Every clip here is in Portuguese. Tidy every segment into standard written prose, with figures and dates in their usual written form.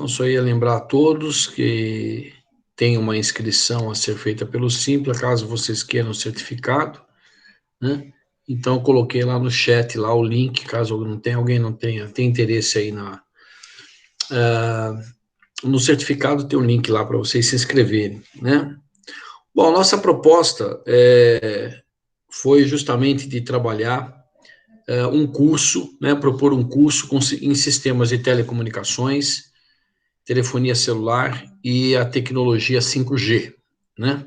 Então, só ia lembrar a todos que tem uma inscrição a ser feita pelo Simpla, caso vocês queiram o certificado, né? Então, eu coloquei lá no chat, lá o link, caso alguém não tenha, tem interesse aí no certificado, tem um link lá para vocês se inscreverem, né? Bom, a nossa proposta foi justamente de trabalhar um curso, né, propor um curso em sistemas de telecomunicações, telefonia celular e a tecnologia 5G, né?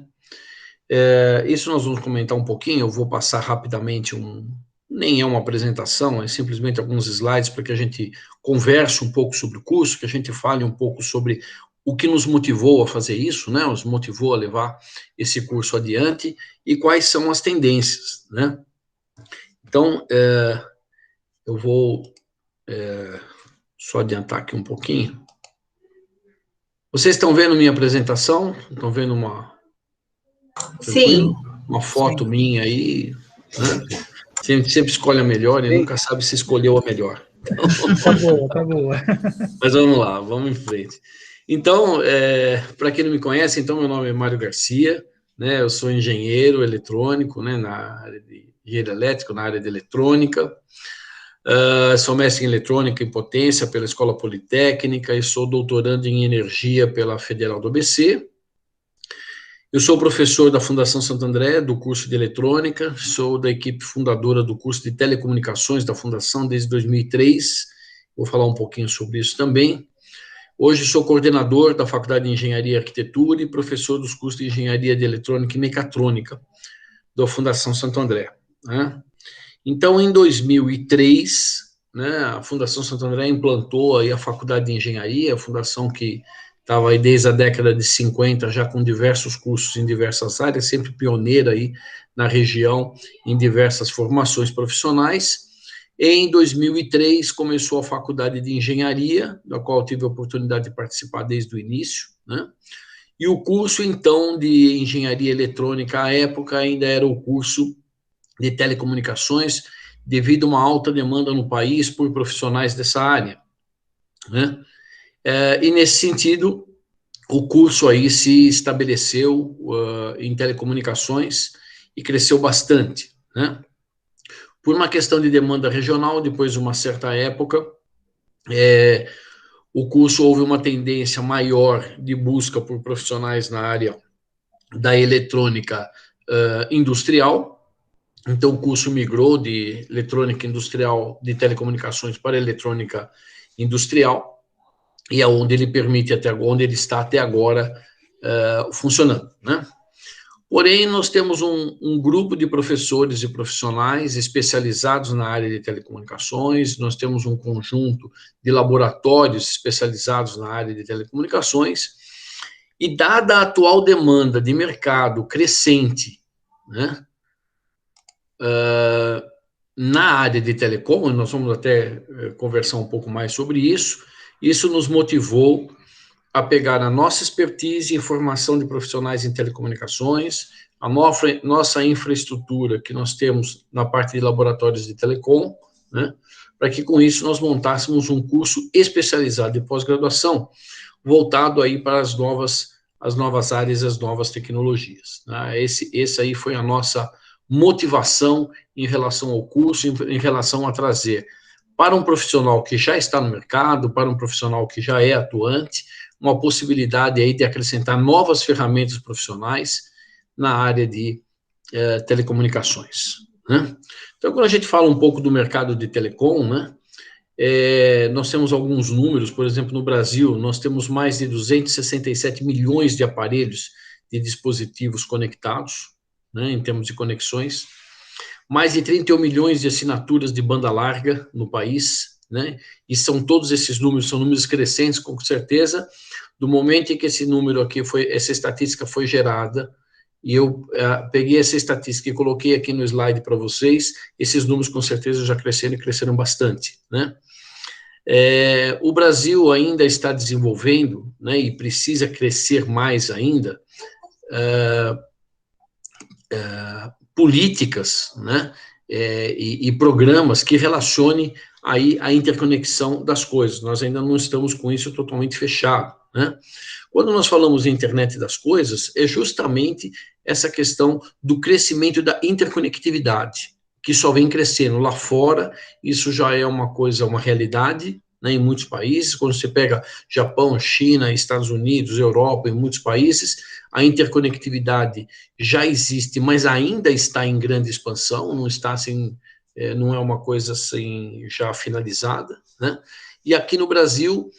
Isso nós vamos comentar um pouquinho, eu vou passar rapidamente nem é uma apresentação, é simplesmente alguns slides para que a gente converse um pouco sobre o curso, que a gente fale um pouco sobre o que nos motivou a fazer isso, né? Nos motivou a levar esse curso adiante e quais são as tendências, né? Então, eu vou só adiantar aqui um pouquinho. Vocês estão vendo minha apresentação? Estão vendo Sim. Uma foto minha aí, né? Sempre escolhe a melhor e nunca sabe se escolheu a melhor. Tá boa, tá boa. Mas vamos lá, vamos em frente. Então, para quem não me conhece, então meu nome é Mário Garcia, né? Eu sou engenheiro eletrônico, né? Na área de engenheiro elétrico, na área de eletrônica. Sou mestre em eletrônica e potência pela Escola Politécnica e sou doutorando em energia pela Federal do ABC. Eu sou professor da Fundação Santo André, do curso de eletrônica, sou da equipe fundadora do curso de telecomunicações da Fundação desde 2003, vou falar um pouquinho sobre isso também. Hoje sou coordenador da Faculdade de Engenharia e Arquitetura e professor dos cursos de Engenharia de Eletrônica e Mecatrônica da Fundação Santo André, né? Então, em 2003, né, a Fundação Santo André implantou aí a Faculdade de Engenharia, a fundação que estava aí desde a década de 50, já com diversos cursos em diversas áreas, sempre pioneira aí na região em diversas formações profissionais. E em 2003 começou a Faculdade de Engenharia, da qual tive a oportunidade de participar desde o início, né? E o curso, então, de Engenharia Eletrônica, à época, ainda era o curso de telecomunicações, devido a uma alta demanda no país por profissionais dessa área, né? E nesse sentido, o curso aí se estabeleceu em telecomunicações e cresceu bastante, né? Por uma questão de demanda regional, depois de uma certa época, o curso houve uma tendência maior de busca por profissionais na área da eletrônica industrial. Então, o curso migrou de eletrônica industrial de telecomunicações para eletrônica industrial, e é onde ele permite onde ele está até agora funcionando, né? Porém, nós temos um grupo de professores e profissionais especializados na área de telecomunicações, nós temos um conjunto de laboratórios especializados na área de telecomunicações, e dada a atual demanda de mercado crescente, né, na área de telecom, nós vamos até conversar um pouco mais sobre isso, isso nos motivou a pegar a nossa expertise e formação de profissionais em telecomunicações, a nossa infraestrutura que nós temos na parte de laboratórios de telecom, né, para que com isso nós montássemos um curso especializado de pós-graduação, voltado aí para as novas áreas, as novas tecnologias, né? Esse aí foi a nossa motivação em relação ao curso, em relação a trazer para um profissional que já está no mercado, para um profissional que já é atuante, uma possibilidade aí de acrescentar novas ferramentas profissionais na área de telecomunicações, né? Então, quando a gente fala um pouco do mercado de telecom, né, nós temos alguns números, por exemplo, no Brasil, nós temos mais de 267 milhões de aparelhos de dispositivos conectados, né, em termos de conexões, mais de 31 milhões de assinaturas de banda larga no país, né, e todos esses números são números crescentes, com certeza, do momento em que esse número aqui essa estatística foi gerada, e eu peguei essa estatística e coloquei aqui no slide para vocês, esses números com certeza já cresceram e cresceram bastante, né? O Brasil ainda está desenvolvendo, né, e precisa crescer mais ainda, políticas, né, e programas que relacionem aí a interconexão das coisas. Nós ainda não estamos com isso totalmente fechado, né? Quando nós falamos de internet das coisas, é justamente essa questão do crescimento da interconectividade, que só vem crescendo lá fora. Isso já é uma coisa, uma realidade, né, em muitos países. Quando você pega Japão, China, Estados Unidos, Europa, em muitos países, a interconectividade já existe, mas ainda está em grande expansão, não está assim, não é uma coisa assim já finalizada, né? E aqui no Brasil,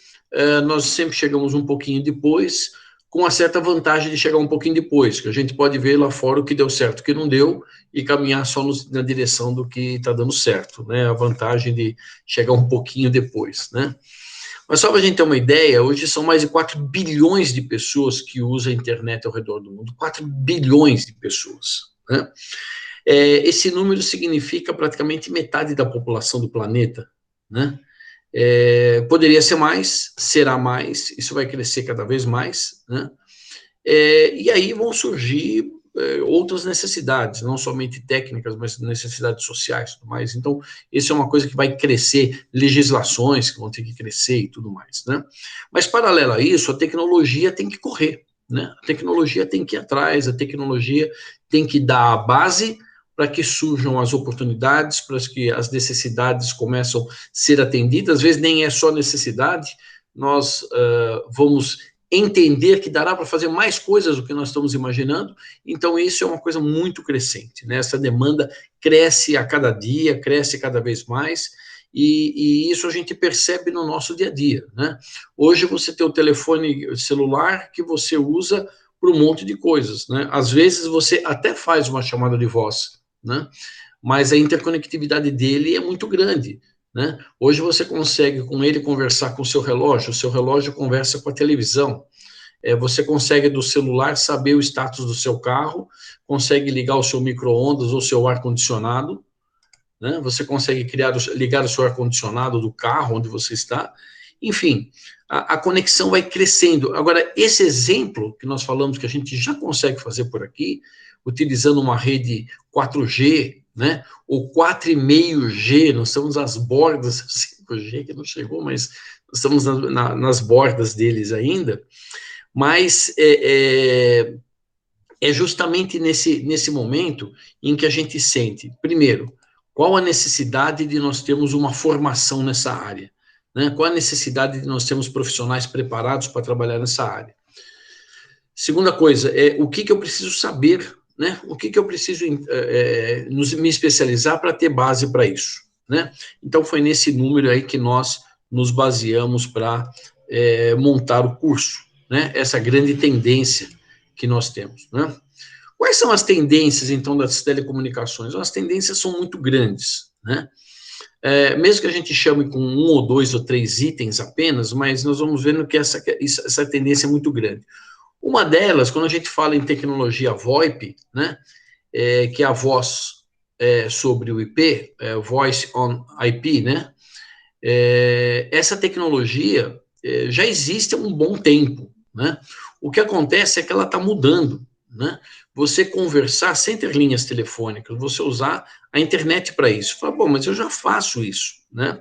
nós sempre chegamos um pouquinho depois, com uma certa vantagem de chegar um pouquinho depois, que a gente pode ver lá fora o que deu certo, o que não deu, e caminhar só na direção do que está dando certo, né? A vantagem de chegar um pouquinho depois, né? Mas só para a gente ter uma ideia, hoje são mais de 4 bilhões de pessoas que usam a internet ao redor do mundo, 4 bilhões de pessoas, né? Esse número significa praticamente metade da população do planeta, né? Poderia ser mais, será mais, isso vai crescer cada vez mais, né? E aí vão surgir outras necessidades, não somente técnicas, mas necessidades sociais e tudo mais. Então, isso é uma coisa que vai crescer, legislações que vão ter que crescer e tudo mais, né? Mas, paralelo a isso, a tecnologia tem que correr, né? A tecnologia tem que ir atrás, a tecnologia tem que dar a base para que surjam as oportunidades, para que as necessidades começam a ser atendidas. Às vezes nem é só necessidade, nós vamos entender que dará para fazer mais coisas do que nós estamos imaginando. Então isso é uma coisa muito crescente, né? Essa demanda cresce a cada dia, cresce cada vez mais, e isso a gente percebe no nosso dia a dia, né? Hoje você tem o telefone celular que você usa para um monte de coisas, né? Às vezes você até faz uma chamada de voz, né? Mas a interconectividade dele é muito grande, né? Hoje você consegue com ele conversar com o seu relógio conversa com a televisão, você consegue do celular saber o status do seu carro, consegue ligar o seu micro-ondas ou seu ar-condicionado, né? Você consegue ligar o seu ar-condicionado do carro onde você está, enfim, a conexão vai crescendo. Agora, esse exemplo que nós falamos que a gente já consegue fazer por aqui, utilizando uma rede 4G, né, ou 4,5G, nós estamos às bordas, 5G que não chegou, mas nós estamos nas bordas deles ainda, mas é justamente nesse momento em que a gente sente, primeiro, qual a necessidade de nós termos uma formação nessa área, né? Qual a necessidade de nós termos profissionais preparados para trabalhar nessa área. Segunda coisa, o que eu preciso saber, né? O que eu preciso me especializar para ter base para isso, né? Então, foi nesse número aí que nós nos baseamos para montar o curso, né? Essa grande tendência que nós temos, né? Quais são as tendências, então, das telecomunicações? As tendências são muito grandes, né? Mesmo que a gente chame com 1 ou 2 ou 3 itens apenas, mas nós vamos vendo que essa tendência é muito grande. Uma delas, quando a gente fala em tecnologia VoIP, né, que é a voz sobre o IP, Voice on IP, né, essa tecnologia já existe há um bom tempo, né? O que acontece é que ela está mudando, né? Você conversar sem ter linhas telefônicas, você usar a internet para isso. Fala, bom, mas eu já faço isso, né?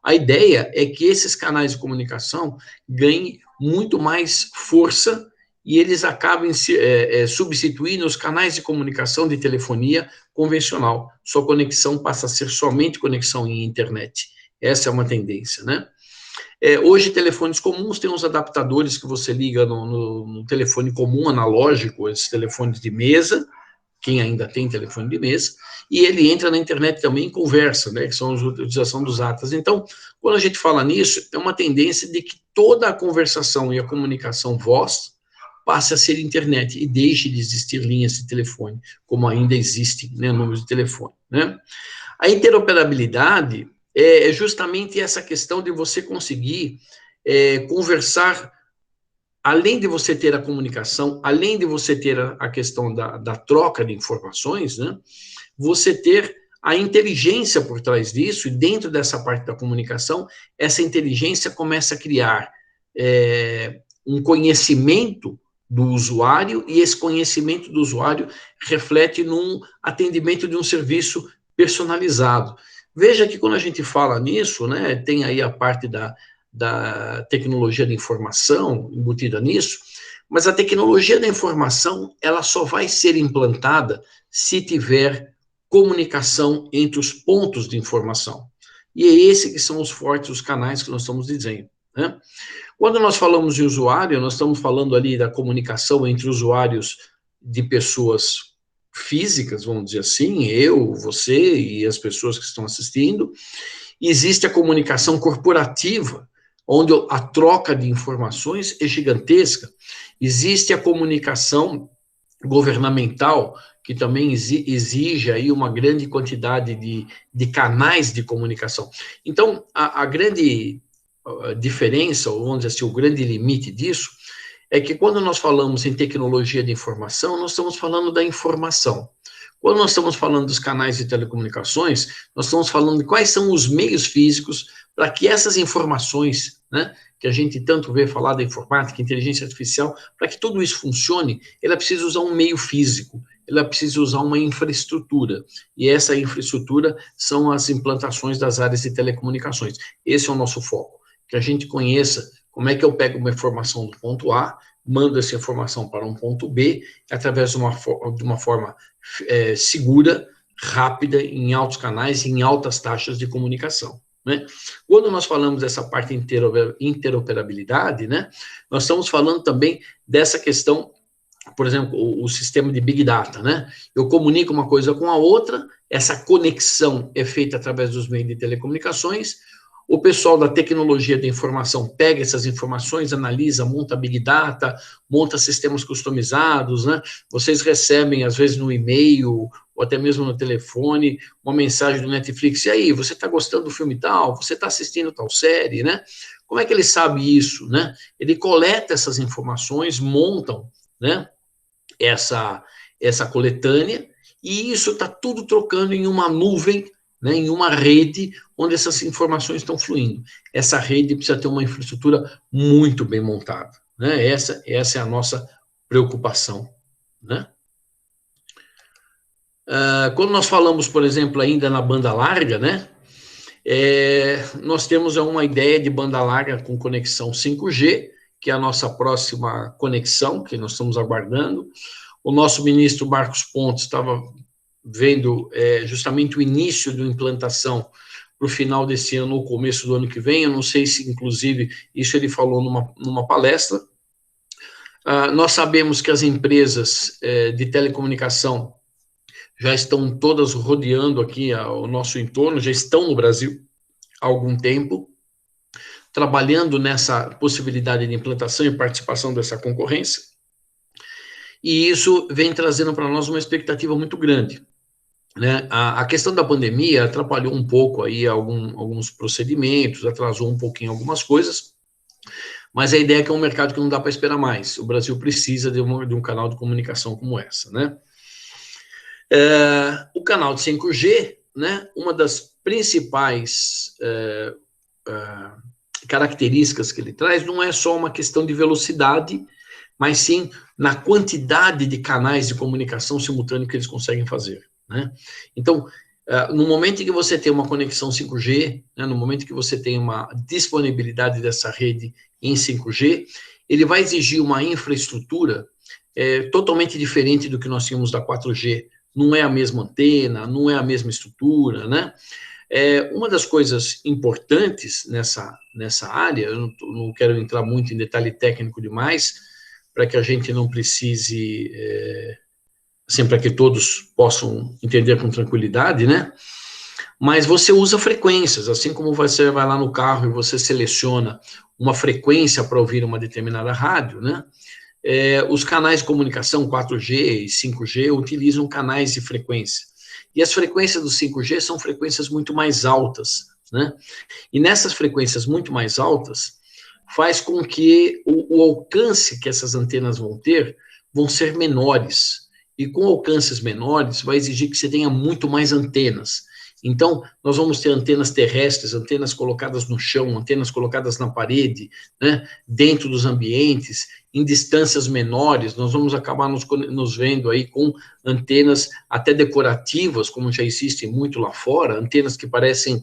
A ideia é que esses canais de comunicação ganhem muito mais força e eles acabem substituindo os canais de comunicação de telefonia convencional. Sua conexão passa a ser somente conexão em internet. Essa é uma tendência, né? Hoje, telefones comuns têm uns adaptadores que você liga no telefone comum, analógico, esses telefones de mesa, quem ainda tem telefone de mesa, e ele entra na internet também e conversa, né, que são a utilização dos atas. Então, quando a gente fala nisso, é uma tendência de que toda a conversação e a comunicação voz passe a ser internet e deixe de existir linhas de telefone, como ainda existem, né, números de telefone, né? A interoperabilidade é justamente essa questão de você conseguir conversar, além de você ter a comunicação, além de você ter a questão da troca de informações, né, você ter a inteligência por trás disso, e dentro dessa parte da comunicação, essa inteligência começa a criar um conhecimento do usuário, e esse conhecimento do usuário reflete num atendimento de um serviço personalizado. Veja que quando a gente fala nisso, né, tem aí a parte da tecnologia da informação embutida nisso, mas a tecnologia da informação, ela só vai ser implantada se tiver comunicação entre os pontos de informação. E é esse que são os fortes, os canais que nós estamos dizendo, né? Quando nós falamos de usuário, nós estamos falando ali da comunicação entre usuários de pessoas físicas, vamos dizer assim, eu, você e as pessoas que estão assistindo. Existe a comunicação corporativa, onde a troca de informações é gigantesca. Existe a comunicação governamental, que também exige aí uma grande quantidade de canais de comunicação. Então, a grande diferença, ou vamos dizer assim, o grande limite disso, é que quando nós falamos em tecnologia de informação, nós estamos falando da informação. Quando nós estamos falando dos canais de telecomunicações, nós estamos falando de quais são os meios físicos para que essas informações, né, que a gente tanto vê falar da informática, inteligência artificial, para que tudo isso funcione, ela precisa usar um meio físico, ela precisa usar uma infraestrutura, e essa infraestrutura são as implantações das áreas de telecomunicações. Esse é o nosso foco, que a gente conheça como é que eu pego uma informação do ponto A, mando essa informação para um ponto B, através de uma forma segura, rápida, em altos canais, em altas taxas de comunicação, né? Quando nós falamos dessa parte interoperabilidade, né, nós estamos falando também dessa questão, por exemplo, o sistema de Big Data, né? Eu comunico uma coisa com a outra, essa conexão é feita através dos meios de telecomunicações. O pessoal da tecnologia da informação pega essas informações, analisa, monta Big Data, monta sistemas customizados, né? Vocês recebem, às vezes, no e-mail ou até mesmo no telefone, uma mensagem do Netflix: e aí, você está gostando do filme tal? Você está assistindo tal série, né? Como é que ele sabe isso, né? Ele coleta essas informações, montam, né, essa coletânea, e isso está tudo trocando em uma nuvem, né, em uma rede onde essas informações estão fluindo. Essa rede precisa ter uma infraestrutura muito bem montada, né? Essa é a nossa preocupação, né? Quando nós falamos, por exemplo, ainda na banda larga, né, nós temos uma ideia de banda larga com conexão 5G, que é a nossa próxima conexão, que nós estamos aguardando. O nosso ministro Marcos Pontes estava vendo justamente o início da implantação para o final desse ano ou começo do ano que vem. Eu não sei se, inclusive, isso ele falou numa palestra. Nós sabemos que as empresas de telecomunicação já estão todas rodeando aqui o nosso entorno, já estão no Brasil há algum tempo, trabalhando nessa possibilidade de implantação e participação dessa concorrência. E isso vem trazendo para nós uma expectativa muito grande, né? A questão da pandemia atrapalhou um pouco aí alguns procedimentos, atrasou um pouquinho algumas coisas, mas a ideia é que é um mercado que não dá para esperar mais. O Brasil precisa de um canal de comunicação como essa, né? O canal de 5G, né, uma das principais características que ele traz não é só uma questão de velocidade, mas sim na quantidade de canais de comunicação simultâneo que eles conseguem fazer, né? Então, no momento em que você tem uma conexão 5G, né, no momento que você tem uma disponibilidade dessa rede em 5G, ele vai exigir uma infraestrutura totalmente diferente do que nós tínhamos da 4G. Não é a mesma antena, não é a mesma estrutura, né? Uma das coisas importantes nessa área, eu não quero entrar muito em detalhe técnico demais, para que a gente não precise, assim, para que todos possam entender com tranquilidade, né? Mas você usa frequências, assim como você vai lá no carro e você seleciona uma frequência para ouvir uma determinada rádio, né? Os canais de comunicação 4G e 5G utilizam canais de frequência. E as frequências do 5G são frequências muito mais altas, né? E nessas frequências muito mais altas, faz com que o alcance que essas antenas vão ser menores. E com alcances menores, vai exigir que você tenha muito mais antenas. Então, nós vamos ter antenas terrestres, antenas colocadas no chão, antenas colocadas na parede, né, dentro dos ambientes, em distâncias menores. Nós vamos acabar nos vendo aí com antenas até decorativas, como já existem muito lá fora, antenas que parecem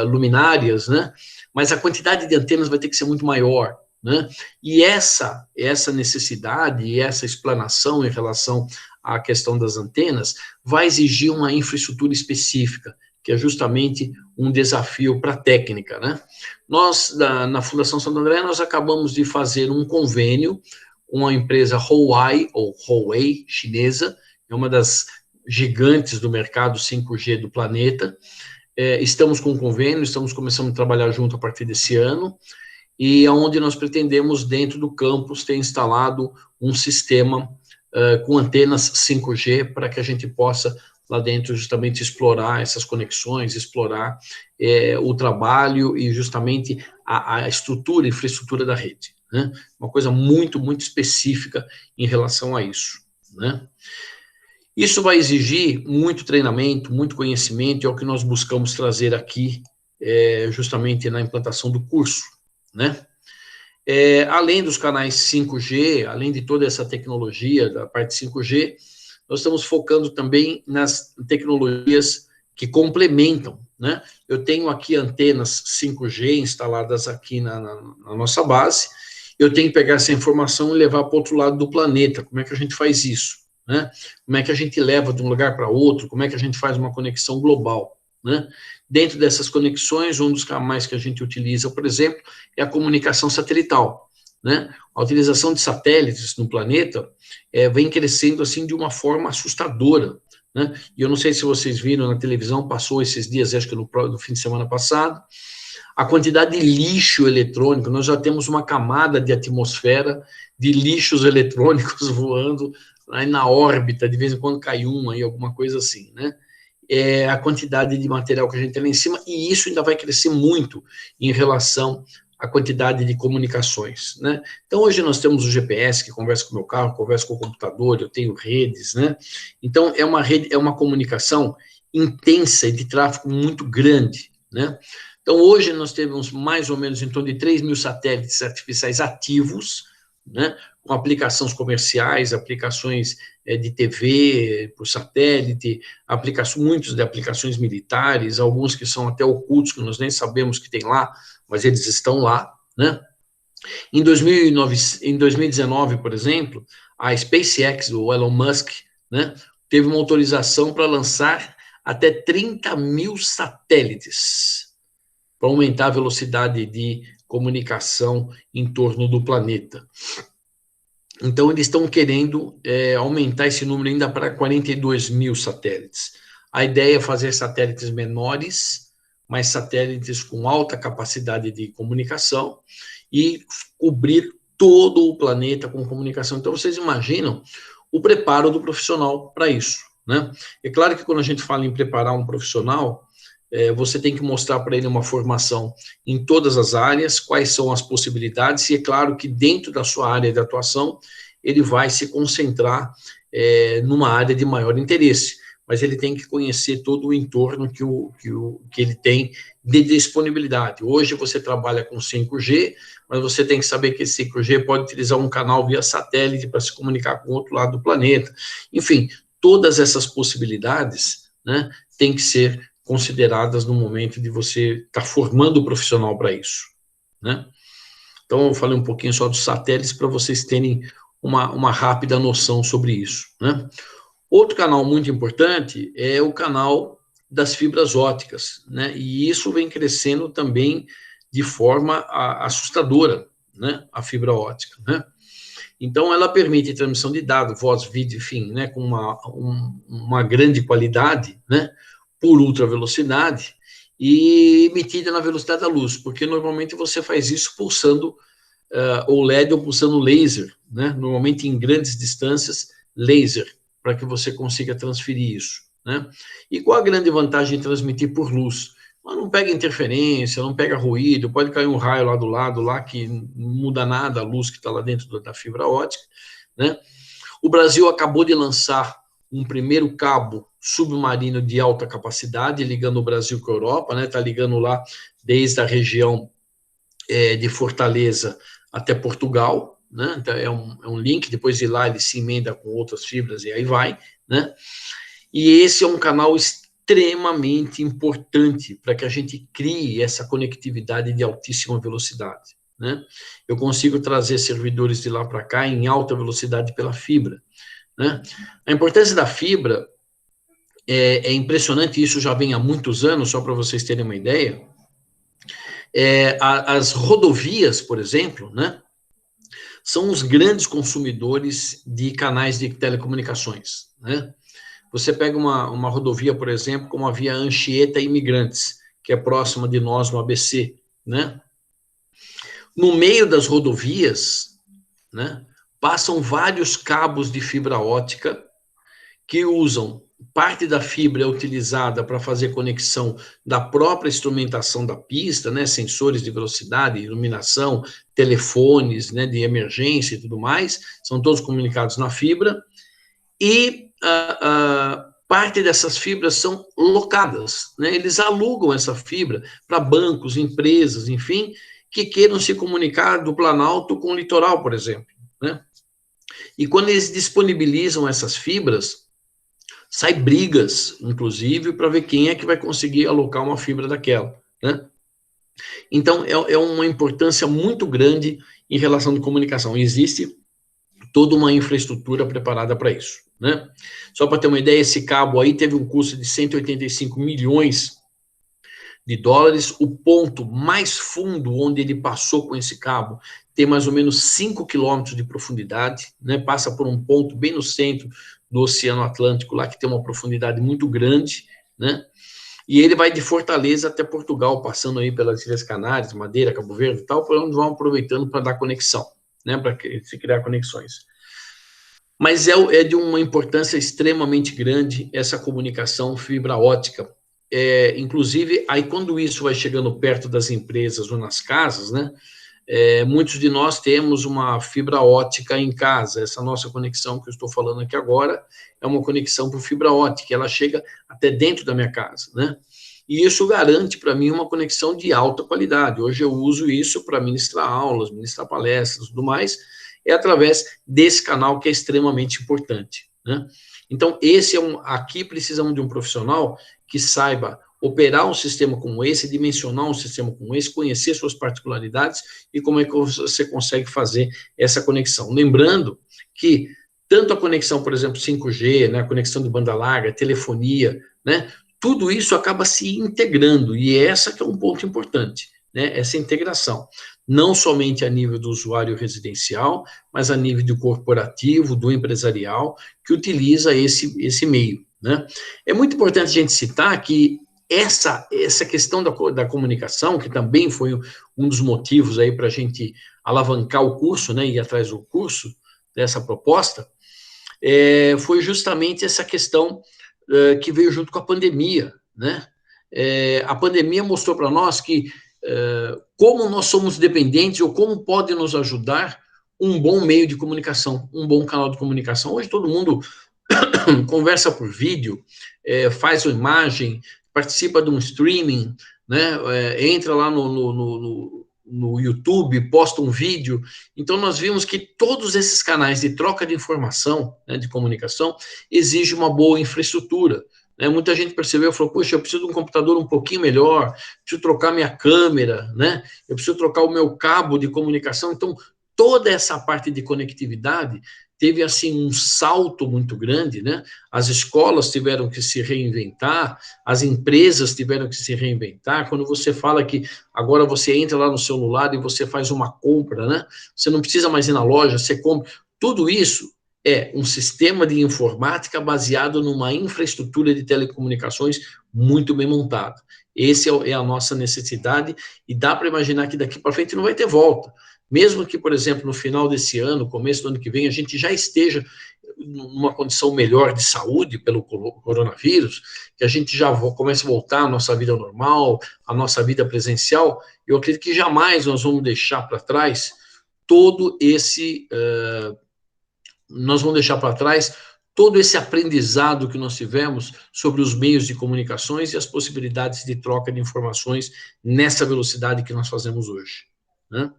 luminárias, né? Mas a quantidade de antenas vai ter que ser muito maior, né? E essa necessidade e essa explanação em relação à questão das antenas vai exigir uma infraestrutura específica, que é justamente um desafio para a técnica, né? Nós, na Fundação Santo André, nós acabamos de fazer um convênio com a empresa Huawei, chinesa, é uma das gigantes do mercado 5G do planeta. Estamos com um convênio, estamos começando a trabalhar junto a partir desse ano, e onde nós pretendemos, dentro do campus, ter instalado um sistema com antenas 5G para que a gente possa, lá dentro, justamente explorar essas conexões, explorar o trabalho e justamente a estrutura, a infraestrutura da rede, né? Uma coisa muito, muito específica em relação a isso, né? Isso vai exigir muito treinamento, muito conhecimento, é o que nós buscamos trazer aqui, justamente na implantação do curso, né? Além dos canais 5G, além de toda essa tecnologia da parte 5G, nós estamos focando também nas tecnologias que complementam, né? Eu tenho aqui antenas 5G instaladas aqui na nossa base, eu tenho que pegar essa informação e levar para o outro lado do planeta. Como é que a gente faz isso, né? Como é que a gente leva de um lugar para outro? Como é que a gente faz uma conexão global, né? Dentro dessas conexões, um dos canais que a gente utiliza, por exemplo, é a comunicação satelital, né? A utilização de satélites no planeta vem crescendo assim de uma forma assustadora, né? E eu não sei se vocês viram na televisão, passou esses dias, acho que no fim de semana passado, a quantidade de lixo eletrônico. Nós já temos uma camada de atmosfera de lixos eletrônicos voando aí na órbita, de vez em quando cai um aí, alguma coisa assim, né? A quantidade de material que a gente tem lá em cima, e isso ainda vai crescer muito em relação à quantidade de comunicações, né? Então, hoje nós temos o GPS, que conversa com o meu carro, conversa com o computador, eu tenho redes, né? Então, é uma rede, é uma comunicação intensa e de tráfego muito grande, né? Então, hoje nós temos mais ou menos em torno de 3 mil satélites artificiais ativos, né? Com aplicações comerciais, aplicações de TV por satélite, muitos de aplicações militares, alguns que são até ocultos, que nós nem sabemos que tem lá, mas eles estão lá, né? Em 2019, por exemplo, a SpaceX, do Elon Musk, né, teve uma autorização para lançar até 30 mil satélites para aumentar a velocidade de comunicação em torno do planeta. Então, eles estão querendo aumentar esse número ainda para 42 mil satélites. A ideia é fazer satélites menores, mas satélites com alta capacidade de comunicação e cobrir todo o planeta com comunicação. Então, vocês imaginam o preparo do profissional para isso, né? É claro que quando a gente fala em preparar um profissional, você tem que mostrar para ele uma formação em todas as áreas, quais são as possibilidades, e é claro que dentro da sua área de atuação, ele vai se concentrar numa área de maior interesse, mas ele tem que conhecer todo o entorno que ele tem de disponibilidade. Hoje você trabalha com 5G, mas você tem que saber que esse 5G pode utilizar um canal via satélite para se comunicar com o outro lado do planeta. Enfim, todas essas possibilidades, né, têm que ser consideradas no momento de você estar formando o profissional para isso, né? Então, eu falei um pouquinho só dos satélites para vocês terem uma rápida noção sobre isso, né? Outro canal muito importante é o canal das fibras ópticas, né? E isso vem crescendo também de forma assustadora, né? A fibra óptica, né? Então, ela permite transmissão de dados, voz, vídeo, enfim, né? Com uma grande qualidade, né? Por ultra velocidade e emitida na velocidade da luz, porque normalmente você faz isso pulsando ou LED ou pulsando laser, né? Normalmente em grandes distâncias, laser, para que você consiga transferir isso, né? E qual a grande vantagem de transmitir por luz? Ela não pega interferência, não pega ruído, pode cair um raio lá do lado, lá que não muda nada a luz que está lá dentro da fibra ótica, né? O Brasil acabou de lançar um primeiro cabo submarino de alta capacidade, ligando o Brasil com a Europa, né? Está ligando lá desde a região de Fortaleza até Portugal, né? Então, é um link, depois de lá ele se emenda com outras fibras e aí vai, né? E esse é um canal extremamente importante para que a gente crie essa conectividade de altíssima velocidade, né? Eu consigo trazer servidores de lá para cá em alta velocidade pela fibra, né? A importância da fibra é impressionante, isso já vem há muitos anos, só para vocês terem uma ideia. As rodovias, por exemplo, né, são os grandes consumidores de canais de telecomunicações, né? Você pega uma rodovia, por exemplo, como a Via Anchieta Imigrantes, que é próxima de nós, no ABC, né? No meio das rodovias, né, passam vários cabos de fibra ótica que usam parte da fibra é utilizada para fazer conexão da própria instrumentação da pista, né, sensores de velocidade, iluminação, telefones, né, de emergência e tudo mais, são todos comunicados na fibra, e parte dessas fibras são locadas, né, eles alugam essa fibra para bancos, empresas, enfim, que queiram se comunicar do Planalto com o litoral, por exemplo, né? E quando eles disponibilizam essas fibras, sai brigas, inclusive, para ver quem é que vai conseguir alocar uma fibra daquela, né? Então, é uma importância muito grande em relação de comunicação. Existe toda uma infraestrutura preparada para isso, né? Só para ter uma ideia, esse cabo aí teve um custo de 185 milhões de dólares. O ponto mais fundo onde ele passou com esse cabo tem mais ou menos 5 quilômetros de profundidade, né? Passa por um ponto bem no centro do Oceano Atlântico, lá que tem uma profundidade muito grande, né? E ele vai de Fortaleza até Portugal, passando aí pelas Ilhas Canárias, Madeira, Cabo Verde e tal, por onde vão aproveitando para dar conexão, né? Para se criar conexões. Mas é de uma importância extremamente grande essa comunicação fibra ótica. Inclusive, aí quando isso vai chegando perto das empresas ou nas casas, né? Muitos de nós temos uma fibra ótica em casa. Essa nossa conexão que eu estou falando aqui agora é uma conexão por fibra ótica, ela chega até dentro da minha casa, né? E isso garante para mim uma conexão de alta qualidade. Hoje eu uso isso para ministrar aulas, ministrar palestras e tudo mais, através desse canal que é extremamente importante, né? Então, aqui precisamos de um profissional que saiba operar um sistema como esse, dimensionar um sistema como esse, conhecer suas particularidades e como é que você consegue fazer essa conexão. Lembrando que tanto a conexão, por exemplo, 5G, né, a conexão de banda larga, telefonia, né, tudo isso acaba se integrando, e essa que é um ponto importante, né, essa integração. Não somente a nível do usuário residencial, mas a nível do corporativo, do empresarial, que utiliza esse meio, né? É muito importante a gente citar que essa questão da comunicação, que também foi um dos motivos aí para a gente alavancar o curso, né, ir atrás do curso, dessa proposta, foi justamente essa questão que veio junto com a pandemia, né? A pandemia mostrou para nós que como nós somos dependentes ou como pode nos ajudar um bom meio de comunicação, um bom canal de comunicação. Hoje todo mundo conversa por vídeo, faz uma imagem, participa de um streaming, né? Entra lá no YouTube, posta um vídeo. Então, nós vimos que todos esses canais de troca de informação, né, de comunicação, exigem uma boa infraestrutura. Né? Muita gente percebeu e falou, poxa, eu preciso de um computador um pouquinho melhor, preciso trocar minha câmera, né? Eu preciso trocar o meu cabo de comunicação. Então, toda essa parte de conectividade teve assim um salto muito grande, né? As escolas tiveram que se reinventar, as empresas tiveram que se reinventar. Quando você fala que agora você entra lá no celular e você faz uma compra, né? Você não precisa mais ir na loja, você compra. Tudo isso é um sistema de informática baseado numa infraestrutura de telecomunicações muito bem montada. Essa é a nossa necessidade e dá para imaginar que daqui para frente não vai ter volta. Mesmo que, por exemplo, no final desse ano, começo do ano que vem, a gente já esteja numa condição melhor de saúde pelo coronavírus, que a gente já comece a voltar à nossa vida normal, à nossa vida presencial, eu acredito que jamais nós vamos deixar para trás todo esse aprendizado que nós tivemos sobre os meios de comunicações e as possibilidades de troca de informações nessa velocidade que nós fazemos hoje, né?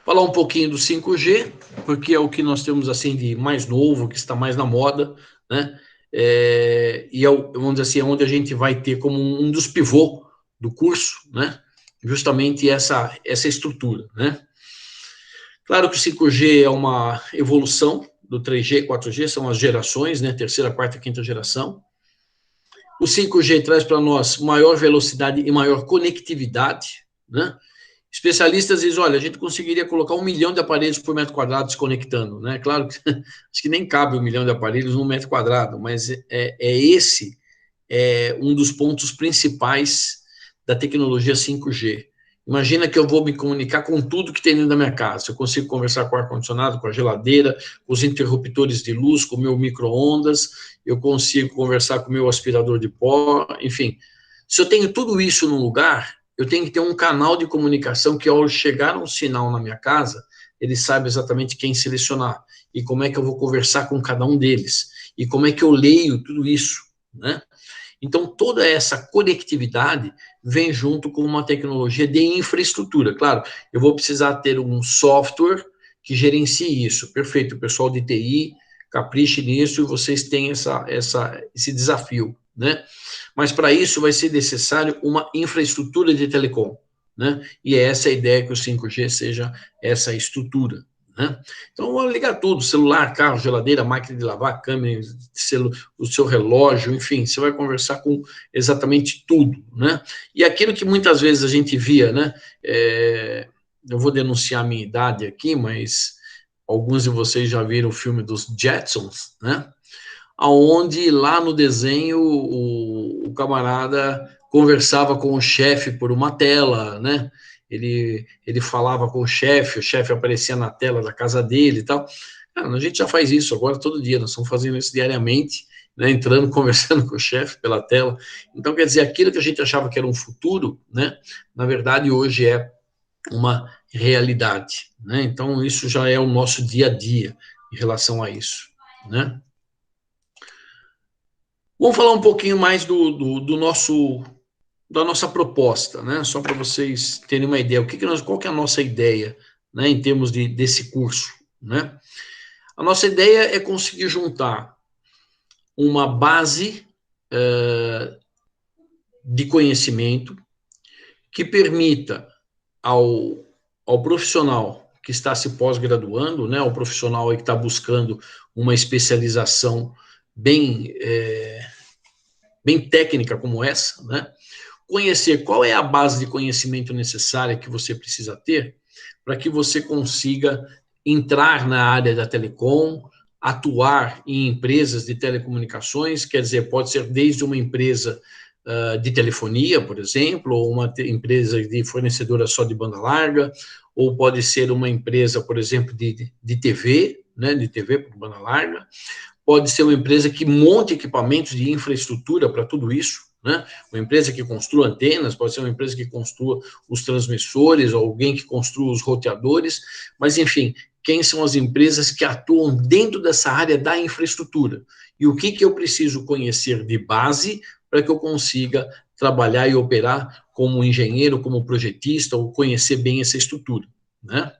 Falar um pouquinho do 5G, porque é o que nós temos assim de mais novo, que está mais na moda, né? E vamos dizer assim, é onde a gente vai ter como um dos pivôs do curso, né? Justamente essa estrutura, né? Claro que o 5G é uma evolução do 3G, 4G, são as gerações, né? Terceira, quarta, quinta geração. O 5G traz para nós maior velocidade e maior conectividade, né? Especialistas dizem, olha, a gente conseguiria colocar 1 milhão de aparelhos por metro quadrado se conectando, né? Claro que acho que nem cabe 1 milhão de aparelhos num metro quadrado, mas esse um dos pontos principais da tecnologia 5G. Imagina que eu vou me comunicar com tudo que tem dentro da minha casa. Eu consigo conversar com o ar-condicionado, com a geladeira, com os interruptores de luz, com o meu micro-ondas, eu consigo conversar com o meu aspirador de pó, enfim. Se eu tenho tudo isso num lugar, eu tenho que ter um canal de comunicação que, ao chegar um sinal na minha casa, ele saiba exatamente quem selecionar e como é que eu vou conversar com cada um deles e como é que eu leio tudo isso, né? Então, toda essa conectividade vem junto com uma tecnologia de infraestrutura. Claro, eu vou precisar ter um software que gerencie isso. Perfeito, o pessoal de TI, capriche nisso e vocês têm esse desafio, né? Mas para isso vai ser necessário uma infraestrutura de telecom, né? E é essa a ideia, que o 5G seja essa estrutura, né? Então, vou ligar tudo, celular, carro, geladeira, máquina de lavar, câmera, o seu relógio, enfim, você vai conversar com exatamente tudo, né? E aquilo que muitas vezes a gente via, né? Eu vou denunciar a minha idade aqui, mas alguns de vocês já viram o filme dos Jetsons, né? Aonde lá no desenho o camarada conversava com o chefe por uma tela, né? Ele falava com o chefe aparecia na tela da casa dele e tal. Cara, a gente já faz isso agora todo dia, nós estamos fazendo isso diariamente, né? Entrando, conversando com o chefe pela tela. Então, quer dizer, aquilo que a gente achava que era um futuro, né? Na verdade, hoje é uma realidade, né? Então, isso já é o nosso dia a dia em relação a isso, né? Vamos falar um pouquinho mais da nossa proposta, né? Só para vocês terem uma ideia. Qual que é a nossa ideia, né, em termos desse curso, né? A nossa ideia é conseguir juntar uma base de conhecimento que permita ao profissional que está se pós-graduando, né, ao profissional que está buscando uma especialização bem técnica como essa, né? Conhecer qual é a base de conhecimento necessária que você precisa ter para que você consiga entrar na área da telecom, atuar em empresas de telecomunicações, quer dizer, pode ser desde uma empresa de telefonia, por exemplo, ou uma empresa de fornecedora só de banda larga, ou pode ser uma empresa, por exemplo, de TV, né, de TV por banda larga, pode ser uma empresa que monte equipamentos de infraestrutura para tudo isso, né? Uma empresa que construa antenas, pode ser uma empresa que construa os transmissores, ou alguém que construa os roteadores, mas, enfim, quem são as empresas que atuam dentro dessa área da infraestrutura? E o que eu preciso conhecer de base para que eu consiga trabalhar e operar como engenheiro, como projetista, ou conhecer bem essa estrutura, né?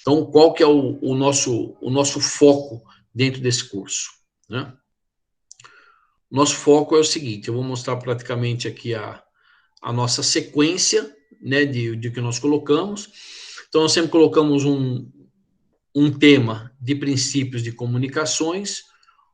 Então, qual que é o nosso foco dentro desse curso, né? Nosso foco é o seguinte, eu vou mostrar praticamente aqui a nossa sequência, né, de que nós colocamos. Então, nós sempre colocamos um tema de princípios de comunicações,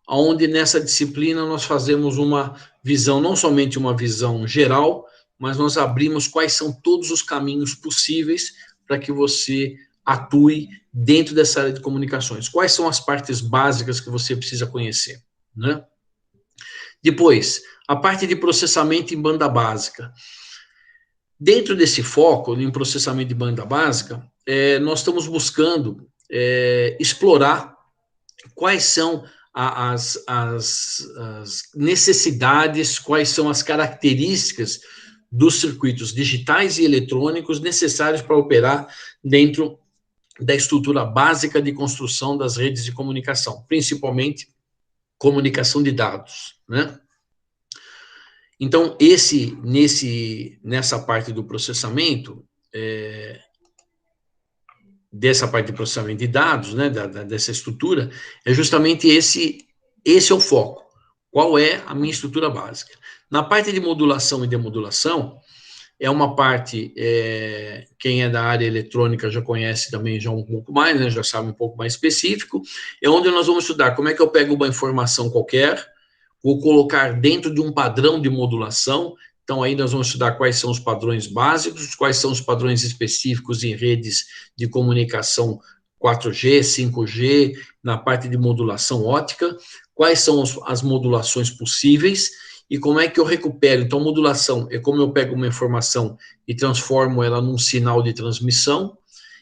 onde nessa disciplina nós fazemos uma visão, não somente uma visão geral, mas nós abrimos quais são todos os caminhos possíveis para que você atue dentro dessa área de comunicações. Quais são as partes básicas que você precisa conhecer, né? Depois, a parte de processamento em banda básica. Dentro desse foco, em processamento de banda básica, nós estamos buscando explorar quais são as necessidades, quais são as características dos circuitos digitais e eletrônicos necessários para operar dentro da estrutura básica de construção das redes de comunicação, principalmente comunicação de dados, né? Então, nessa parte do processamento, dessa parte de processamento de dados, né, dessa estrutura, é justamente esse é o foco. Qual é a minha estrutura básica? Na parte de modulação e demodulação, é uma parte, quem é da área eletrônica já conhece também já um pouco mais, né, já sabe um pouco mais específico, é onde nós vamos estudar como é que eu pego uma informação qualquer, vou colocar dentro de um padrão de modulação. Então, aí nós vamos estudar quais são os padrões básicos, quais são os padrões específicos em redes de comunicação 4G, 5G, na parte de modulação ótica, quais são as modulações possíveis e como é que eu recupero. Então, modulação é como eu pego uma informação e transformo ela num sinal de transmissão,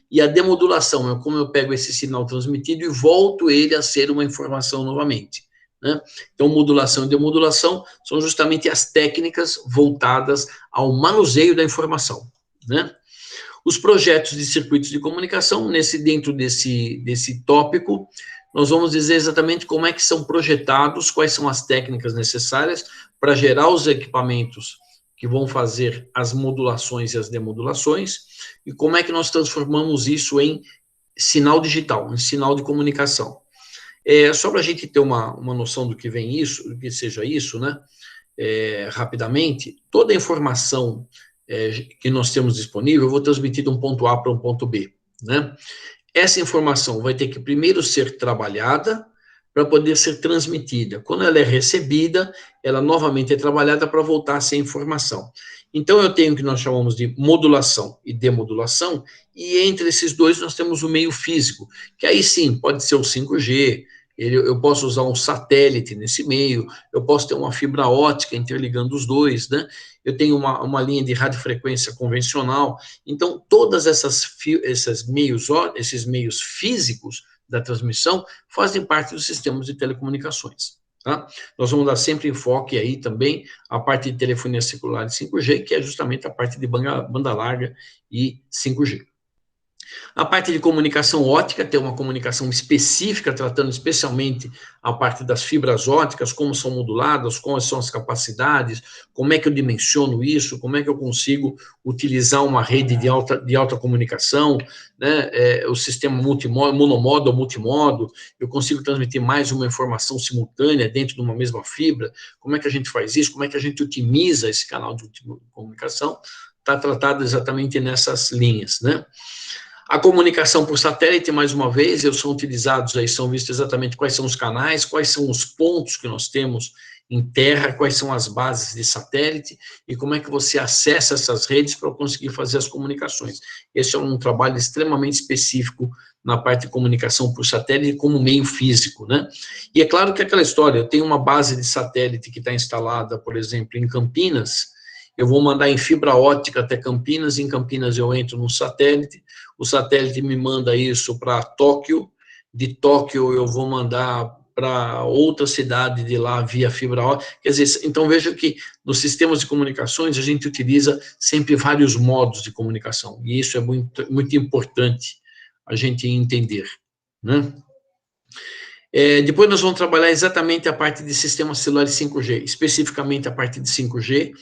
e a demodulação é como eu pego esse sinal transmitido e volto ele a ser uma informação novamente, né? Então, modulação e demodulação são justamente as técnicas voltadas ao manuseio da informação, né? Os projetos de circuitos de comunicação, dentro desse tópico, nós vamos dizer exatamente como é que são projetados, quais são as técnicas necessárias para gerar os equipamentos que vão fazer as modulações e as demodulações, e como é que nós transformamos isso em sinal digital, em sinal de comunicação. Só para a gente ter uma noção do que vem isso, do que seja isso, né? Rapidamente, toda a informação que nós temos disponível, eu vou transmitir de um ponto A para um ponto B, né? Essa informação vai ter que primeiro ser trabalhada para poder ser transmitida. Quando ela é recebida, ela novamente é trabalhada para voltar a ser informação. Então, eu tenho o que nós chamamos de modulação e demodulação, e entre esses dois nós temos o meio físico, que aí sim, pode ser o 5G, eu posso usar um satélite nesse meio, eu posso ter uma fibra ótica interligando os dois, né? Eu tenho uma linha de radiofrequência convencional. Então, todas esses meios físicos da transmissão fazem parte dos sistemas de telecomunicações, tá? Nós vamos dar sempre enfoque aí também à parte de telefonia celular e 5G, que é justamente a parte de banda larga e 5G. A parte de comunicação ótica tem uma comunicação específica, tratando especialmente a parte das fibras óticas, como são moduladas, quais são as capacidades, como é que eu dimensiono isso, como é que eu consigo utilizar uma rede de alta comunicação, né? O sistema monomodo ou multimodo, eu consigo transmitir mais uma informação simultânea dentro de uma mesma fibra. Como é que a gente faz isso? Como é que a gente otimiza esse canal de comunicação? Está tratado exatamente nessas linhas, né? A comunicação por satélite, mais uma vez, são utilizados aí, são vistos exatamente quais são os canais, quais são os pontos que nós temos em terra, quais são as bases de satélite e como é que você acessa essas redes para conseguir fazer as comunicações. Esse é um trabalho extremamente específico na parte de comunicação por satélite como meio físico, né? E é claro que aquela história, eu tenho uma base de satélite que está instalada, por exemplo, em Campinas, eu vou mandar em fibra ótica até Campinas, em Campinas eu entro no satélite, o satélite me manda isso para Tóquio, de Tóquio eu vou mandar para outra cidade de lá via fibra ótica. Quer dizer, então veja que nos sistemas de comunicações a gente utiliza sempre vários modos de comunicação, e isso é muito, muito importante a gente entender, né? Depois nós vamos trabalhar exatamente a parte de sistemas celulares 5G, especificamente a parte de 5G,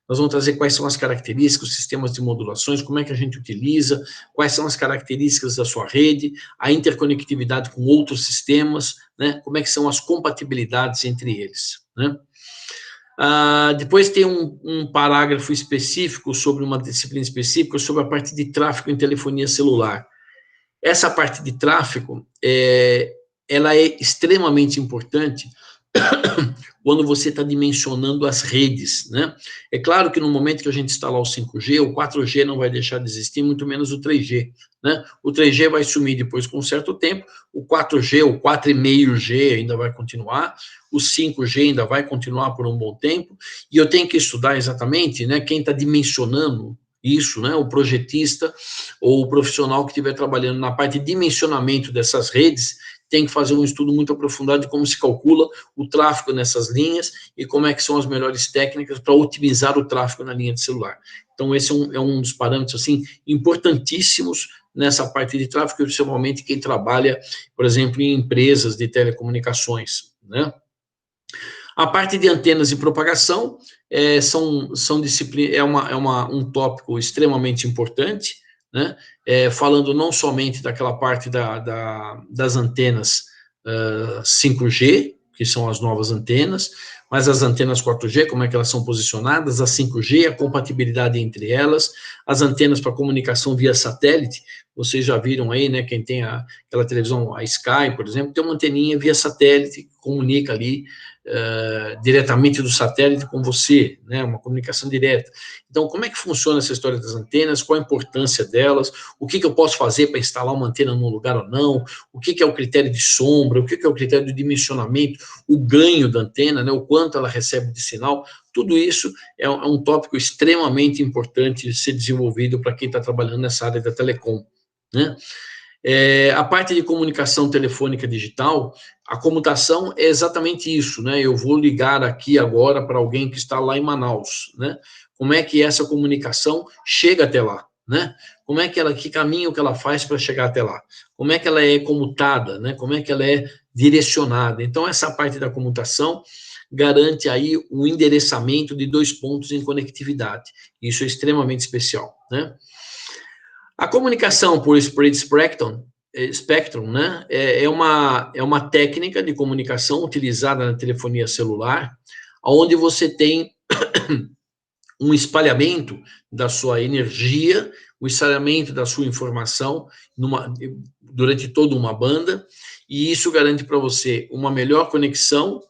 nós vamos trazer quais são as características, os sistemas de modulações, como é que a gente utiliza, quais são as características da sua rede, a interconectividade com outros sistemas, né? Como é que são as compatibilidades entre eles, né? Depois tem um parágrafo específico sobre uma disciplina específica, sobre a parte de tráfego em telefonia celular. Essa parte de tráfego, ela é extremamente importante quando você está dimensionando as redes, né? É claro que no momento que a gente instalar o 5G, o 4G não vai deixar de existir, muito menos o 3G, né? O 3G vai sumir depois com um certo tempo, o 4G, o 4,5G ainda vai continuar, o 5G ainda vai continuar por um bom tempo, e eu tenho que estudar exatamente, né, quem está dimensionando isso, né, o projetista ou o profissional que estiver trabalhando na parte de dimensionamento dessas redes, tem que fazer um estudo muito aprofundado de como se calcula o tráfego nessas linhas e como é que são as melhores técnicas para otimizar o tráfego na linha de celular. Então, esse é um dos parâmetros, assim, importantíssimos nessa parte de tráfego, principalmente quem trabalha, por exemplo, em empresas de telecomunicações, né? A parte de antenas e propagação são disciplinas, um tópico extremamente importante, né? Falando não somente daquela parte das antenas 5G, que são as novas antenas, mas as antenas 4G, como é que elas são posicionadas, a 5G, a compatibilidade entre elas, as antenas para comunicação via satélite, vocês já viram aí, né, quem tem aquela televisão, a Sky, por exemplo, tem uma anteninha via satélite que comunica ali diretamente do satélite com você, né, uma comunicação direta. Então, como é que funciona essa história das antenas, qual a importância delas, o que eu posso fazer para instalar uma antena num lugar ou não, o que é o critério de sombra, o que é o critério de dimensionamento, o ganho da antena, né, o quanto ela recebe de sinal, tudo isso é um tópico extremamente importante de ser desenvolvido para quem está trabalhando nessa área da telecom, né? A parte de comunicação telefônica digital, a comutação é exatamente isso, né? Eu vou ligar aqui agora para alguém que está lá em Manaus, né? Como é que essa comunicação chega até lá, né? Como é que que caminho que ela faz para chegar até lá? Como é que ela é comutada, né? Como é que ela é direcionada? Então, essa parte da comutação garante aí o endereçamento de 2 pontos em conectividade. Isso é extremamente especial, né? A comunicação por spread spectrum, né, é uma técnica de comunicação utilizada na telefonia celular, onde você tem um espalhamento da sua energia, o espalhamento da sua informação durante toda uma banda, e isso garante para você uma melhor conexão,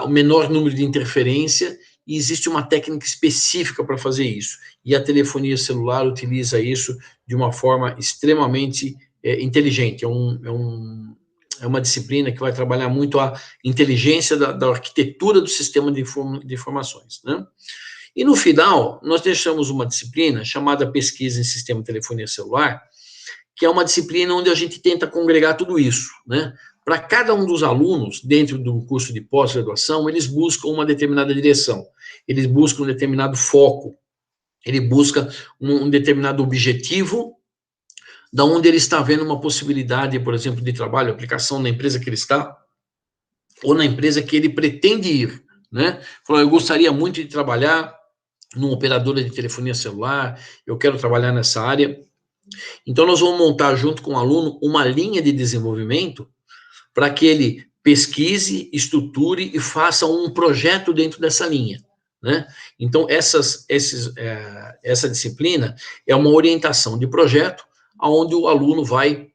o menor número de interferência, e existe uma técnica específica para fazer isso. E a telefonia celular utiliza isso de uma forma extremamente inteligente. É uma disciplina que vai trabalhar muito a inteligência da arquitetura do sistema de informações, né? E no final, nós deixamos uma disciplina chamada Pesquisa em Sistema de Telefonia Celular, que é uma disciplina onde a gente tenta congregar tudo isso, né? Para cada um dos alunos, dentro do curso de pós-graduação, eles buscam uma determinada direção, eles buscam um determinado foco, ele busca um determinado objetivo, da onde ele está vendo uma possibilidade, por exemplo, de trabalho, aplicação na empresa que ele está, ou na empresa que ele pretende ir, né? Falou, eu gostaria muito de trabalhar numa operadora de telefonia celular, eu quero trabalhar nessa área. Então, nós vamos montar junto com o aluno uma linha de desenvolvimento para que ele pesquise, estruture e faça um projeto dentro dessa linha, né? Então, essa disciplina é uma orientação de projeto, onde o aluno vai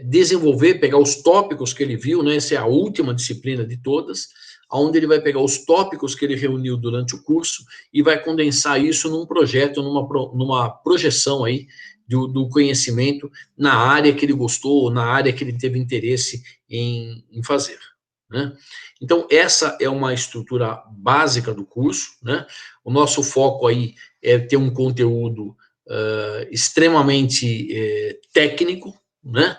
desenvolver, pegar os tópicos que ele viu, né? Essa é a última disciplina de todas, onde ele vai pegar os tópicos que ele reuniu durante o curso e vai condensar isso num projeto, numa projeção aí do conhecimento na área que ele gostou, na área que ele teve interesse em fazer, né? Então, essa é uma estrutura básica do curso, né? O nosso foco aí é ter um conteúdo extremamente técnico, né?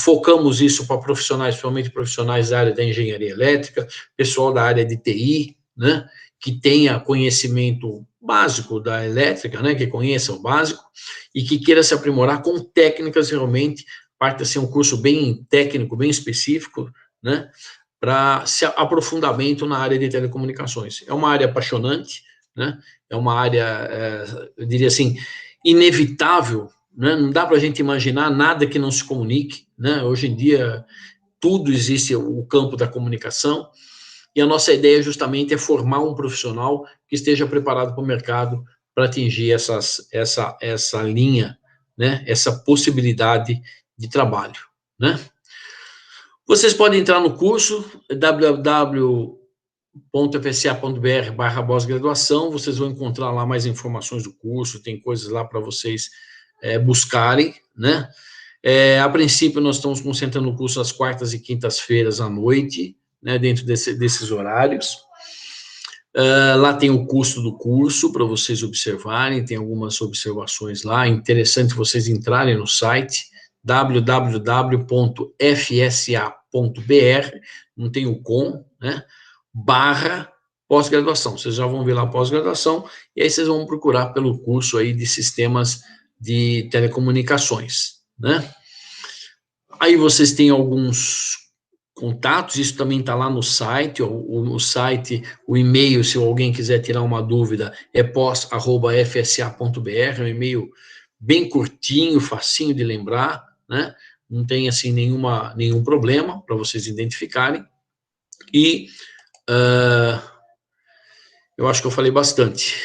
Focamos isso para profissionais, principalmente profissionais da área da engenharia elétrica, pessoal da área de TI, né? Que tenha conhecimento básico da elétrica, né? Que conheça o básico e que queira se aprimorar com técnicas realmente, parte assim, um curso bem técnico, bem específico, né? Para se aprofundamento na área de telecomunicações. É uma área apaixonante, né? É uma área, eu diria assim, inevitável, né? Não dá para a gente imaginar nada que não se comunique, né? Hoje em dia, tudo existe o campo da comunicação, e a nossa ideia justamente é formar um profissional que esteja preparado para o mercado para atingir essa linha, né? Essa possibilidade de trabalho, né? Vocês podem entrar no curso www.fca.br/pós-graduação, vocês vão encontrar lá mais informações do curso, tem coisas lá para vocês buscarem, né? A princípio, nós estamos concentrando o curso às quartas e quintas-feiras à noite, né, dentro desses horários. Lá tem o custo do curso para vocês observarem, tem algumas observações lá, interessante vocês entrarem no site, www.fsa.br, não tem o com, né? / pós-graduação. Vocês já vão ver lá pós-graduação, e aí vocês vão procurar pelo curso aí de sistemas de telecomunicações, né? Aí vocês têm alguns contatos, isso também está lá no site, o e-mail, se alguém quiser tirar uma dúvida, é pós@fsa.br, é um e-mail bem curtinho, facinho de lembrar, né? Não tem, assim, nenhum problema para vocês identificarem. E eu acho que eu falei bastante.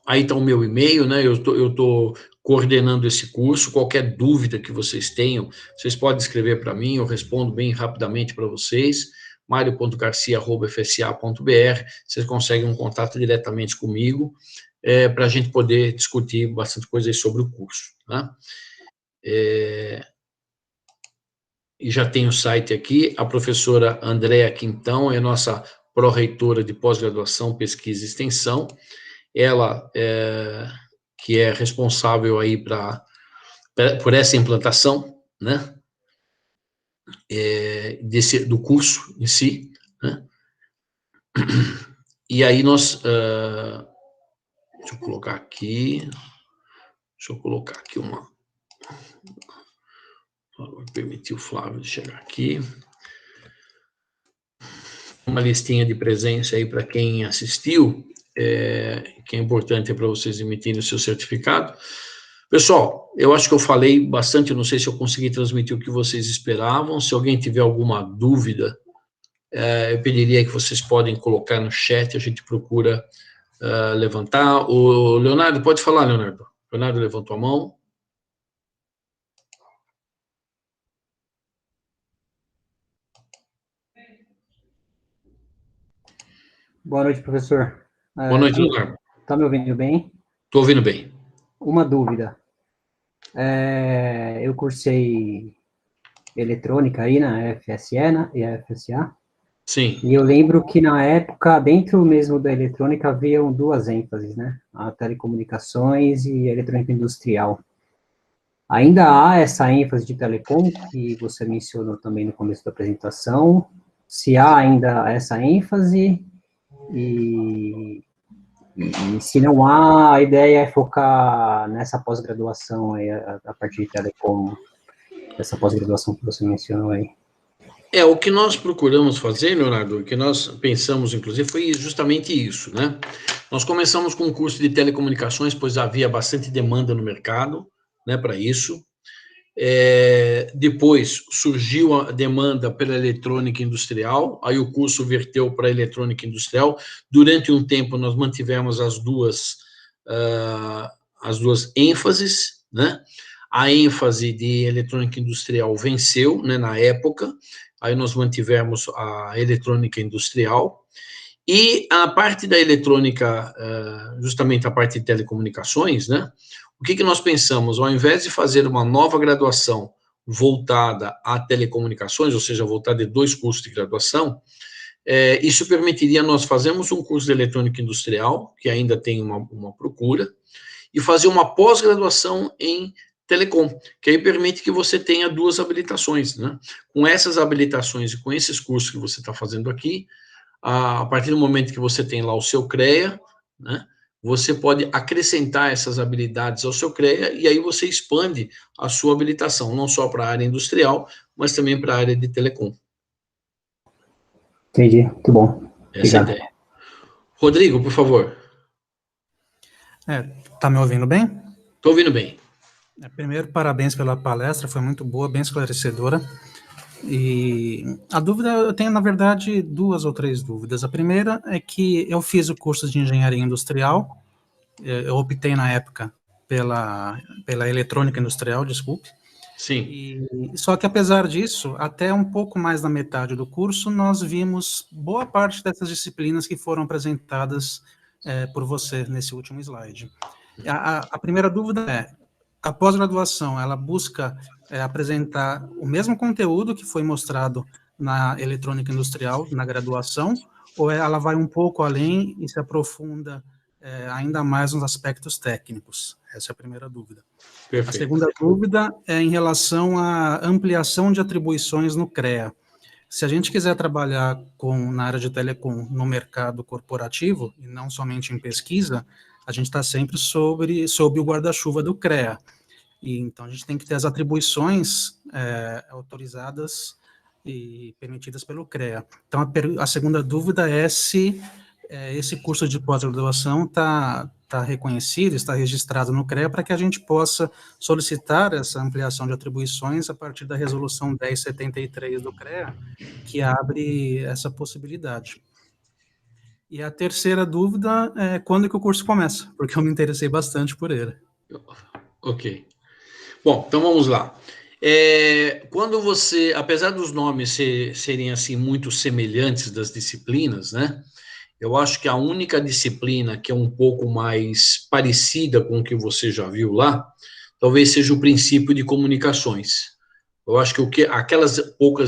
Aí está o meu e-mail, né? Eu tô coordenando esse curso. Qualquer dúvida que vocês tenham, vocês podem escrever para mim, eu respondo bem rapidamente para vocês. mario.garcia@fsa.br. Vocês conseguem um contato diretamente comigo, para a gente poder discutir bastante coisa aí sobre o curso, tá? E já tem o site aqui. A professora Andréa Quintão é nossa pró-reitora de pós-graduação, pesquisa e extensão. Ela que é responsável aí por essa implantação, né, do curso em si, né? E aí deixa eu colocar aqui vou permitir o Flávio chegar aqui, uma listinha de presença aí para quem assistiu, que é importante para vocês emitirem o seu certificado. Pessoal, eu acho que eu falei bastante, eu não sei se eu consegui transmitir o que vocês esperavam. Se alguém tiver alguma dúvida, eu pediria que vocês podem colocar no chat, a gente procura levantar. O Leonardo, pode falar, Leonardo. Leonardo levantou a mão. Boa noite, professor. Boa noite, Leonardo. Tá me ouvindo bem? Estou ouvindo bem. Uma dúvida. Eu cursei eletrônica aí na FSE e a FSA. Sim. E eu lembro que na época, dentro mesmo da eletrônica, haviam duas ênfases, né? A telecomunicações e a eletrônica industrial. Ainda há essa ênfase de telecom, que você mencionou também no começo da apresentação. Se há ainda essa ênfase, e se não há, a ideia é focar nessa pós-graduação aí, a partir de telecom, essa pós-graduação que você mencionou aí. O que nós procuramos fazer, Leonardo, o que nós pensamos, inclusive, foi justamente isso, né? Nós começamos com um curso de telecomunicações, pois havia bastante demanda no mercado, né, para isso. Depois surgiu a demanda pela eletrônica industrial, aí o curso verteu para a eletrônica industrial. Durante um tempo nós mantivemos as duas ênfases, né? A ênfase de eletrônica industrial venceu, né, na época, aí nós mantivemos a eletrônica industrial, e a parte da eletrônica, justamente a parte de telecomunicações, né? O que nós pensamos? Ao invés de fazer uma nova graduação voltada a telecomunicações, ou seja, voltada de 2 cursos de graduação, isso permitiria nós fazermos um curso de eletrônica industrial, que ainda tem uma procura, e fazer uma pós-graduação em telecom, que aí permite que você tenha 2 habilitações, né? Com essas habilitações e com esses cursos que você está fazendo aqui, a partir do momento que você tem lá o seu CREA, né, você pode acrescentar essas habilidades ao seu CREA, e aí você expande a sua habilitação, não só para a área industrial, mas também para a área de telecom. Entendi, muito bom. Essa é a ideia. Rodrigo, por favor. Tá me ouvindo bem? Estou ouvindo bem. Primeiro, parabéns pela palestra, foi muito boa, bem esclarecedora. E a dúvida, eu tenho, na verdade, 2 ou 3 dúvidas. A primeira é que eu fiz o curso de engenharia industrial, eu optei na época pela eletrônica industrial, desculpe. Sim. Só que, apesar disso, até um pouco mais da metade do curso, nós vimos boa parte dessas disciplinas que foram apresentadas por você nesse último slide. A primeira dúvida é, a pós-graduação, ela busca apresentar o mesmo conteúdo que foi mostrado na eletrônica industrial, na graduação, ou ela vai um pouco além e se aprofunda ainda mais nos aspectos técnicos? Essa é a primeira dúvida. Perfeito. A segunda dúvida é em relação à ampliação de atribuições no CREA. Se a gente quiser trabalhar na área de telecom no mercado corporativo, e não somente em pesquisa, a gente está sempre sob o guarda-chuva do CREA. E, então, a gente tem que ter as atribuições autorizadas e permitidas pelo CREA. Então, a segunda dúvida é se esse curso de pós-graduação está reconhecido, está registrado no CREA, para que a gente possa solicitar essa ampliação de atribuições a partir da resolução 1073 do CREA, que abre essa possibilidade. E a terceira dúvida é quando que o curso começa, porque eu me interessei bastante por ele. Ok. Bom, então vamos lá. Quando você, apesar dos nomes serem assim muito semelhantes das disciplinas, né? Eu acho que a única disciplina que é um pouco mais parecida com o que você já viu lá, talvez seja o princípio de comunicações. Eu acho que aquelas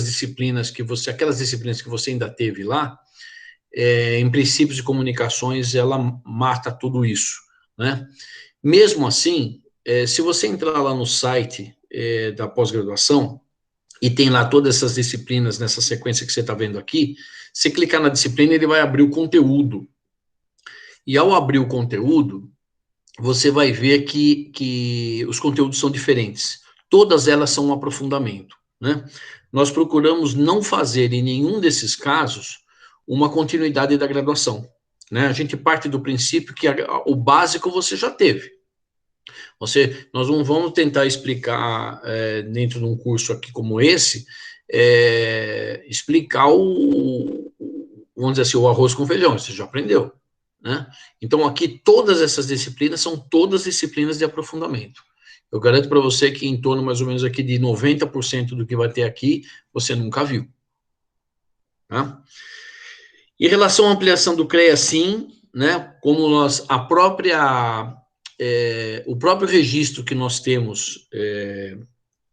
disciplinas que você ainda teve lá, em princípios de comunicações, ela mata tudo isso, né? Mesmo assim, se você entrar lá no site da pós-graduação, e tem lá todas essas disciplinas nessa sequência que você está vendo aqui, se clicar na disciplina, ele vai abrir o conteúdo. E ao abrir o conteúdo, você vai ver que os conteúdos são diferentes. Todas elas são um aprofundamento, né? Nós procuramos não fazer, em nenhum desses casos, uma continuidade da graduação, né? A gente parte do princípio que o básico você já teve. Nós não vamos tentar explicar, dentro de um curso aqui como esse, explicar vamos dizer assim, o arroz com feijão, você já aprendeu, né? Então, aqui, todas essas disciplinas são todas disciplinas de aprofundamento. Eu garanto para você que em torno, mais ou menos, aqui de 90% do que vai ter aqui, você nunca viu. Tá? Em relação à ampliação do CREA, sim, né? Como o próprio registro que nós temos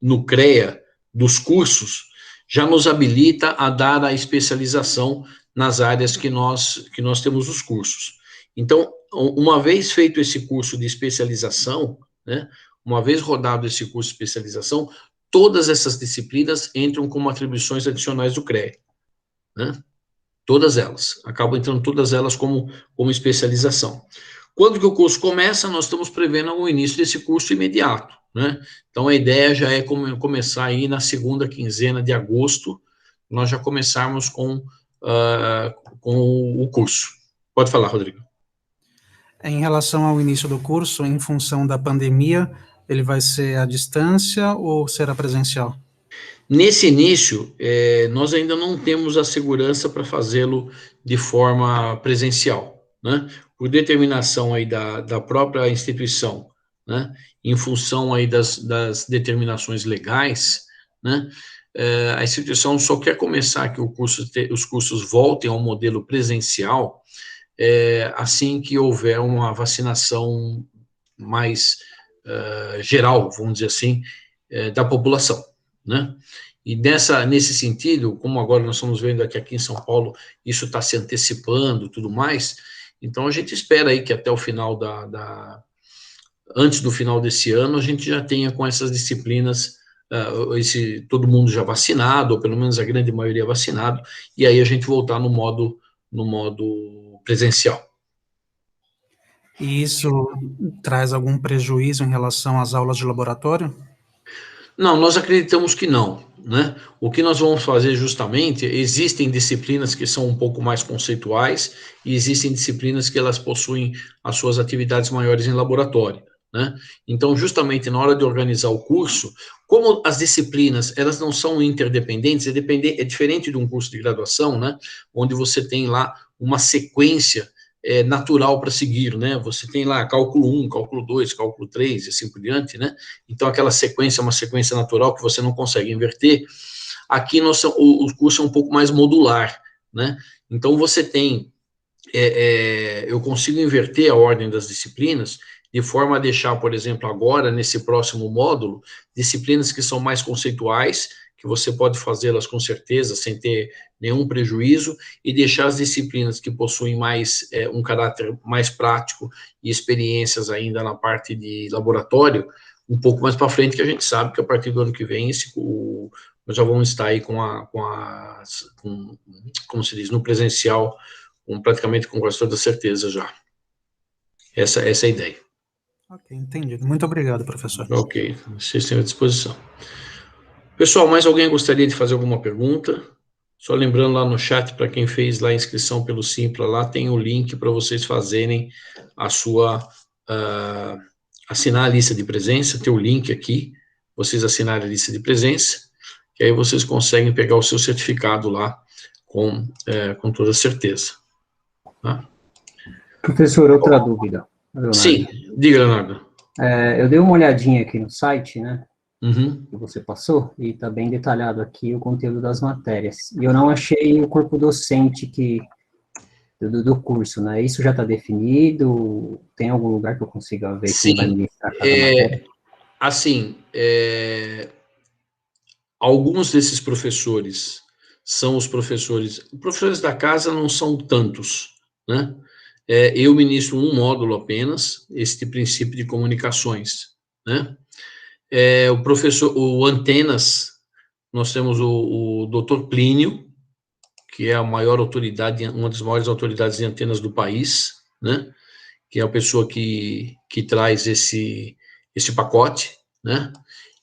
no CREA dos cursos já nos habilita a dar a especialização nas áreas que nós temos os cursos. Então, uma vez feito esse curso de especialização, né, uma vez rodado esse curso de especialização, todas essas disciplinas entram como atribuições adicionais do CREA, né? Todas elas, acabam entrando todas elas como especialização. Quando que o curso começa, nós estamos prevendo o início desse curso imediato, né? Então, a ideia já é começar aí na segunda quinzena de agosto, nós já começarmos com o curso. Pode falar, Rodrigo. Em relação ao início do curso, em função da pandemia, ele vai ser à distância ou será presencial? Nesse início, nós ainda não temos a segurança para fazê-lo de forma presencial, né? Por determinação aí da própria instituição, né? Em função aí das determinações legais, né? A instituição só quer começar que os cursos voltem ao modelo presencial assim que houver uma vacinação mais geral, vamos dizer assim, da população, né? E nesse sentido, como agora nós estamos vendo aqui em São Paulo, isso está se antecipando, tudo mais, então a gente espera aí que até o final antes do final desse ano, a gente já tenha com essas disciplinas, todo mundo já vacinado, ou pelo menos a grande maioria vacinado, e aí a gente voltar no modo presencial. E isso traz algum prejuízo em relação às aulas de laboratório? Não, nós acreditamos que não, né? O que nós vamos fazer justamente, existem disciplinas que são um pouco mais conceituais e existem disciplinas que elas possuem as suas atividades maiores em laboratório, né? Então, justamente na hora de organizar o curso, como as disciplinas, elas não são interdependentes, é diferente de um curso de graduação, né? Onde você tem lá uma sequência natural para seguir, né? Você tem lá cálculo 1, cálculo 2, cálculo 3 e assim por diante, né? Então, aquela sequência é uma sequência natural que você não consegue inverter. Aqui, o curso é um pouco mais modular, né? Então, você tem... eu consigo inverter a ordem das disciplinas de forma a deixar, por exemplo, agora, nesse próximo módulo, disciplinas que são mais conceituais que você pode fazê-las com certeza, sem ter nenhum prejuízo, e deixar as disciplinas que possuem mais um caráter mais prático e experiências ainda na parte de laboratório, um pouco mais para frente, que a gente sabe que a partir do ano que vem nós já vamos estar aí como se diz, no presencial, praticamente com quase toda certeza já. Essa é a ideia. Ok, entendido. Muito obrigado, professor. Ok, vocês têm à disposição. Pessoal, mais alguém gostaria de fazer alguma pergunta? Só lembrando lá no chat, para quem fez lá a inscrição pelo Simpla, lá tem o link para vocês fazerem a sua... assinar a lista de presença, tem o link aqui, vocês assinarem a lista de presença, que aí vocês conseguem pegar o seu certificado lá com toda certeza. Tá? Professor, outra dúvida. Leonardo. Sim, diga, Leonardo. Eu dei uma olhadinha aqui no site, né? Uhum. Que você passou, e está bem detalhado aqui o conteúdo das matérias. E eu não achei o corpo docente do curso, né? Isso já está definido? Tem algum lugar que eu consiga ver quem vai ministrar cada matéria? Assim, alguns desses professores são os professores da casa, não são tantos, né? Eu ministro um módulo apenas, este princípio de comunicações, né? O Antenas, nós temos o Dr. Plínio, que é a maior autoridade, uma das maiores autoridades em antenas do país, né? Que é a pessoa que traz esse pacote, né?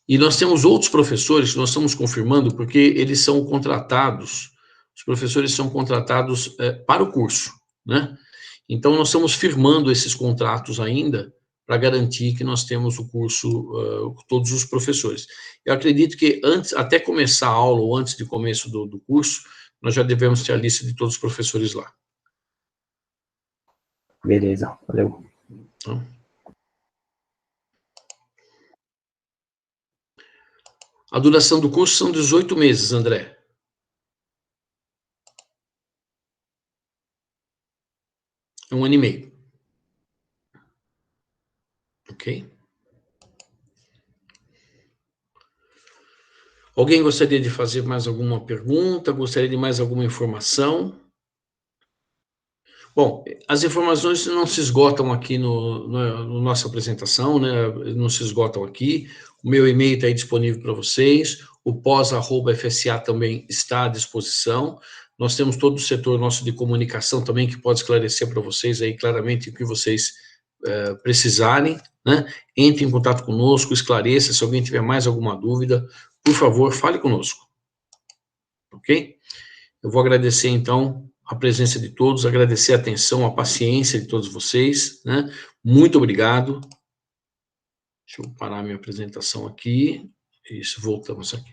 E nós temos outros professores que nós estamos confirmando, porque eles são contratados, os professores são contratados para o curso, né? Então, nós estamos firmando esses contratos ainda, para garantir que nós temos o curso, todos os professores. Eu acredito que até começar a aula, ou antes do começo do curso, nós já devemos ter a lista de todos os professores lá. Beleza, valeu. Então, a duração do curso são 18 meses, André. É 1 ano e meio. Ok? Alguém gostaria de fazer mais alguma pergunta? Gostaria de mais alguma informação? Bom, as informações não se esgotam aqui no nossa apresentação, né? Não se esgotam aqui. O meu e-mail está aí disponível para vocês. O pós@FSA também está à disposição. Nós temos todo o setor nosso de comunicação também, que pode esclarecer para vocês aí claramente o que vocês precisarem, né? Entre em contato conosco, esclareça. Se alguém tiver mais alguma dúvida, por favor, fale conosco. Ok? Eu vou agradecer, então, a presença de todos, agradecer a atenção, a paciência de todos vocês, né? Muito obrigado. Deixa eu parar minha apresentação aqui. Isso, voltamos aqui.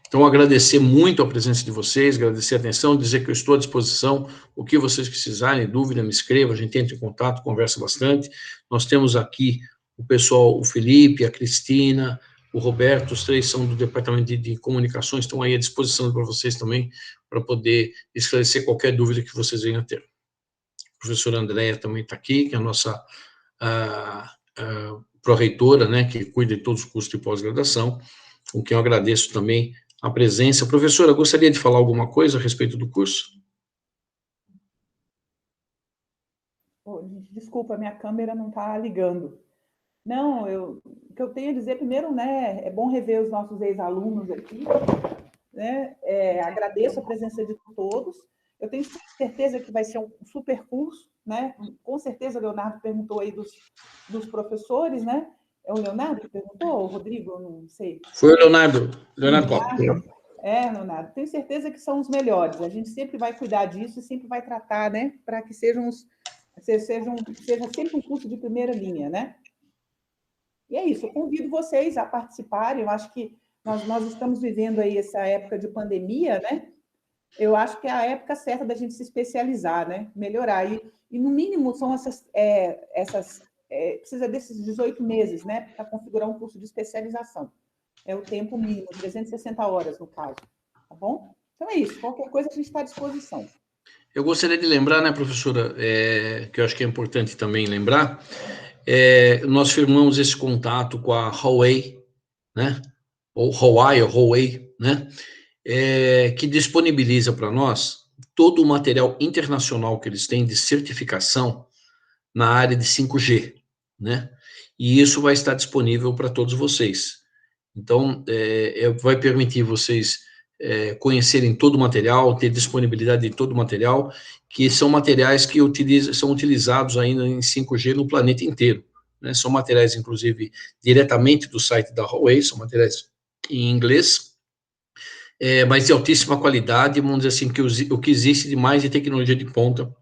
Então, agradecer muito a presença de vocês, agradecer a atenção, dizer que eu estou à disposição, o que vocês precisarem, dúvida, me escreva, a gente entra em contato, conversa bastante. Nós temos aqui o pessoal, o Felipe, a Cristina, o Roberto, os três são do Departamento de Comunicações, estão aí à disposição para vocês também, para poder esclarecer qualquer dúvida que vocês venham a ter. A professora Andréia também está aqui, que é a nossa pró-reitora, né, que cuida de todos os cursos de pós-graduação, com quem eu agradeço também a presença. Professora, gostaria de falar alguma coisa a respeito do curso? Desculpa, minha câmera não está ligando. Não, o que eu tenho a dizer primeiro, né, é bom rever os nossos ex-alunos aqui, né, agradeço a presença de todos, eu tenho certeza que vai ser um super curso, né, com certeza o Leonardo perguntou aí dos professores, né, é o Leonardo que perguntou, o Rodrigo, eu não sei. Foi o Leonardo Costa. Leonardo, tenho certeza que são os melhores, a gente sempre vai cuidar disso e sempre vai tratar, né, para que seja sempre um curso de primeira linha, né. E é isso, eu convido vocês a participarem, eu acho que nós estamos vivendo aí essa época de pandemia, né? Eu acho que é a época certa da gente se especializar, né? Melhorar. E no mínimo, são precisa desses 18 meses, né? Para configurar um curso de especialização. É o tempo mínimo, 360 horas, no caso. Tá bom? Então é isso, qualquer coisa a gente está à disposição. Eu gostaria de lembrar, né, professora, que eu acho que é importante também lembrar, nós firmamos esse contato com a Huawei, né? ou Huawei, né? Que disponibiliza para nós todo o material internacional que eles têm de certificação na área de 5G, né? E isso vai estar disponível para todos vocês. Então, vai permitir vocês conhecerem todo o material, ter disponibilidade de todo o material, que são materiais que são utilizados ainda em 5G no planeta inteiro, né? São materiais, inclusive, diretamente do site da Huawei, são materiais em inglês, mas de altíssima qualidade, vamos dizer assim, que o que existe de mais de tecnologia de ponta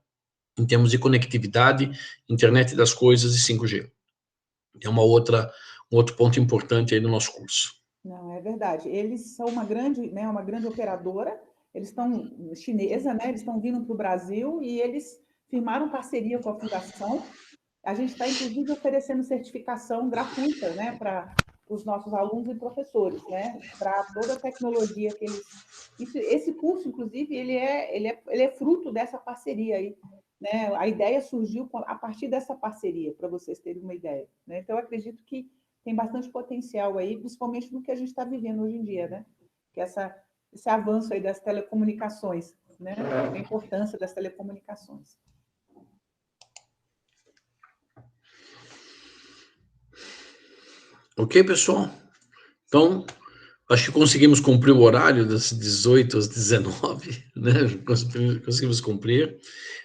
em termos de conectividade, internet das coisas e 5G. É um outro ponto importante aí no nosso curso. Não, é verdade. Eles são uma grande operadora, eles estão chinesa, né? Eles estão vindo para o Brasil e eles firmaram parceria com a fundação. A gente está, inclusive, oferecendo certificação gratuita, né, para os nossos alunos e professores, né, para toda a tecnologia que eles... Esse curso, inclusive, ele é fruto dessa parceria aí, né? A ideia surgiu a partir dessa parceria, para vocês terem uma ideia, né? Então, eu acredito que tem bastante potencial aí, principalmente no que a gente está vivendo hoje em dia, né? Que esse avanço aí das telecomunicações, né? A importância das telecomunicações. Ok, pessoal? Então, acho que conseguimos cumprir o horário das 18 às 19, né? Conseguimos cumprir.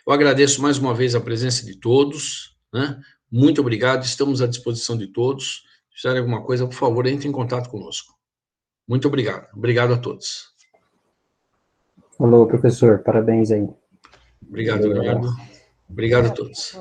Eu agradeço mais uma vez a presença de todos, né? Muito obrigado, estamos à disposição de todos. Se precisarem alguma coisa, por favor, entre em contato conosco. Muito obrigado. Obrigado a todos. Falou, professor. Parabéns aí. Obrigado, Leonardo. Obrigado a todos.